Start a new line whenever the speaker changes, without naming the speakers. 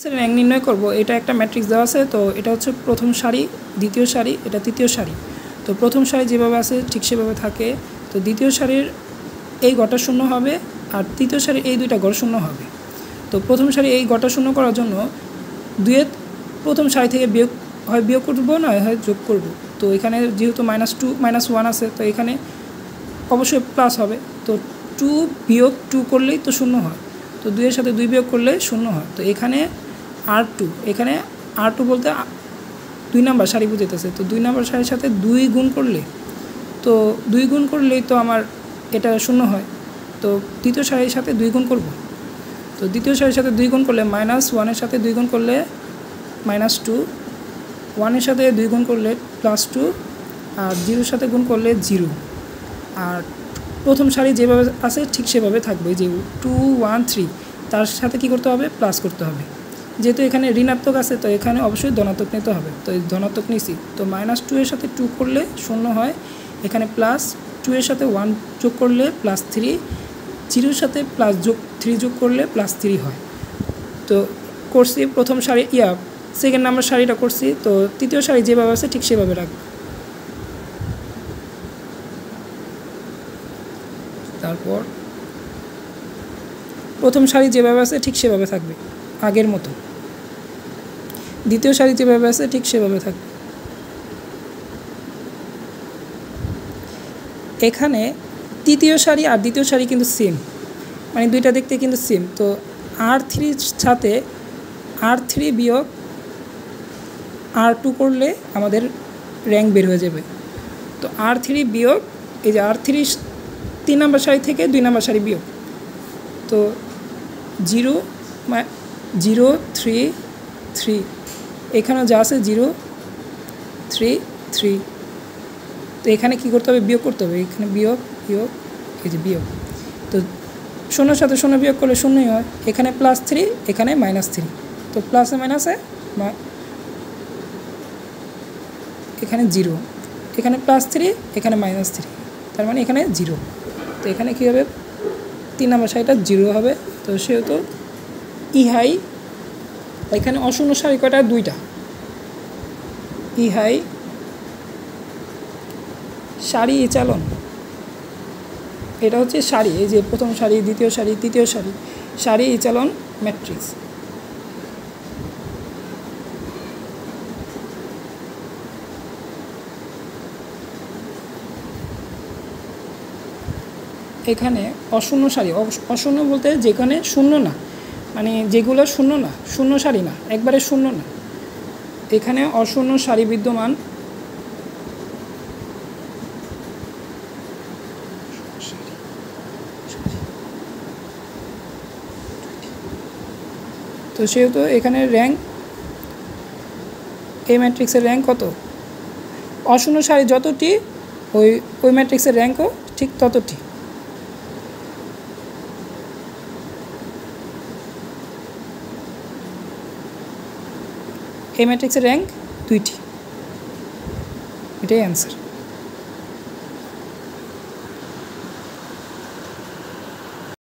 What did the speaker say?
Rank নির্ণয় করব। এটা একটা ম্যাট্রিক্স দেওয়া আছে, তো এটা হচ্ছে প্রথম সারি, দ্বিতীয় সারি, এটা তৃতীয় সারি। তো প্রথম সারি যেভাবে আছে ঠিক সেভাবে থাকে। তো দ্বিতীয় সারির এই গড়টা শূন্য হবে আর তৃতীয় সারির এই দুইটা গড় শূন্য হবে। তো প্রথম সারি এই গড়টা শূন্য করার জন্য দুয়ের প্রথম সারি থেকে বিয়োগ করব, না হয় যোগ করব। তো এখানে যেহেতু -2 -1 আছে, তো এখানে অবশ্যই প্লাস হবে। তো 2 বিয়োগ 2 করলেই তো শূন্য হয়। তো 2-এর সাথে 2 বিয়োগ করলে শূন্য হয়। তো এখানে R2, এখানে R2 বলতে 2 নাম্বার সারি বুঝাইতেছে। তো 2 নাম্বার সারির সাথে 2 গুণ করলে, তো 2 গুণ করলেই তো আমার এটা শূন্য হয়। তো দ্বিতীয় সারির সাথে 2 গুণ করব। তো দ্বিতীয় সারির সাথে 2 গুণ করলে -1-এর সাথে 2 গুণ করলে -2, 1-এর সাথে 2 গুণ করলে +2, আর 0-এর সাথে গুণ করলে 0। আর প্রথম সারি যেভাবে আছে ঠিক সেভাবে থাকবে, যে 2 1 3, তার সাথে কি করতে হবে, প্লাস করতে হবে। যেহেতু এখানে ঋণাত্মক আছে, তো এখানে অবশ্যই ধনাত্মক নিতে হবে। তো এই ধনাত্মক নিছি। তো -2-এর সাথে 2 করলে শূন্য হয়। এখানে +2-এর সাথে 1 যোগ করলে +3, 0-এর সাথে +3 যোগ করলে +3 হয়। তো করছি প্রথম সারি, সেকেন্ড নাম্বার সারিটা করছি। তো তৃতীয় সারি যেভাবে আছে ঠিক সেভাবে রাখবো। তারপর প্রথম সারি যেভাবে আছে ঠিক সেভাবে থাকবে, আগের মতো। দ্বিতীয় সারি যেভাবে আছে ঠিক সেভাবে থাকবে। এখানে তৃতীয় সারি আর দ্বিতীয় সারি কিন্তু সেম, মানে দুইটা দেখতে কিন্তু সেম। তো R3-র সাথে R3 বিয়োগ R2 করলে আমাদের র্যাঙ্ক বের হয়ে যাবে। তো R3 বিয়োগ, এই যে R3 3 নাম্বার সারি থেকে 2 নাম্বার সারি বিয়োগ, তো 0 0 3 3, এখানেও যা আছে 0 3 3। তো এখানে কী করতে হবে, বিয়োগ করতে হবে। এখানে বিয়োগ, এই যে বিয়োগ। তো শূন্যর সাথে শূন্য বিয়োগ করলে শূন্যই হয়। এখানে +3, এখানে -3। তো প্লাসে মাইনাসে এখানে 0, এখানে +3, এখানে -3, তার মানে এখানে 0। তো এখানে কী হবে, 3 নাম্বার সারিটা 0 হবে। তো সেহেতু ইহাই, এখানে অশূন্য সারি কয়টা, 2টা। ইহাই সারি চালন, এটা হচ্ছে সারি, এই যে প্রথম সারি, দ্বিতীয় সারি, তৃতীয় সারি, সারি চালন ম্যাট্রিক্স। এখানে অশূন্য সারি, অশূন্য বলতে যেখানে শূন্য না, মানে যেগুলো শূন্য না, শূন্য সারি না, একবারে শূন্য না, এখানে অশূন্য সারি বিদ্যমান। তো সেহেতু এখানে র্যাঙ্ক, এই ম্যাট্রিক্সের র্যাঙ্ক কত, অশূন্য সারি যতটি ওই ম্যাট্রিক্সের র্যাঙ্কও ঠিক ততটি। এই ম্যাট্রিক্সের র্যাঙ্ক 2টি, এটাই অ্যান্সার।